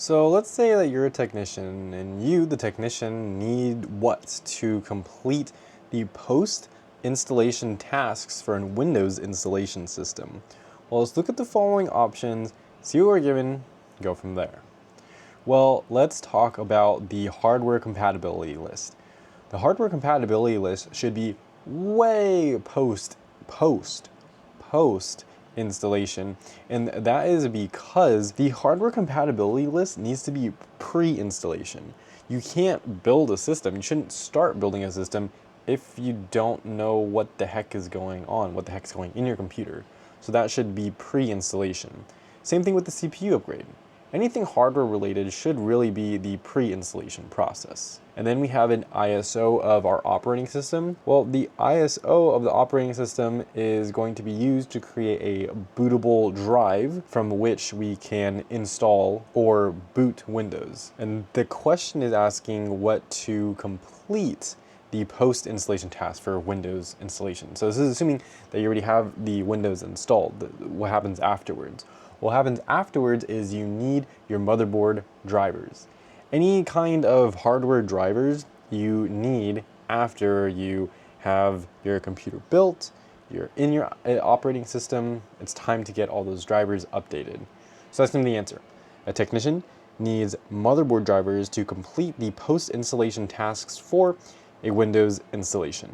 So let's say that you're a technician and you, the technician, need what to complete the post-installation tasks for a Windows installation system. Well, let's look at the following options, see what we're given, go from there. Well, let's talk about the hardware compatibility list. The hardware compatibility list should be way post installation, and that is because the hardware compatibility list needs to be pre-installation. You can't build a system, you shouldn't start building a system if you don't know what the heck is going on, what the heck is going in your computer. So that should be pre-installation. Same thing with the CPU upgrade. Anything hardware related should really be the pre-installation process. And then we have an ISO of our operating system. Well, the ISO of the operating system is going to be used to create a bootable drive from which we can install or boot Windows. And the question is asking what to complete the post-installation task for Windows installation. So this is assuming that you already have the Windows installed. What happens afterwards? What happens afterwards is you need your motherboard drivers. Any kind of hardware drivers you need after you have your computer built, you're in your operating system, it's time to get all those drivers updated. So that's going to be the answer. A technician needs motherboard drivers to complete the post-installation tasks for a Windows installation.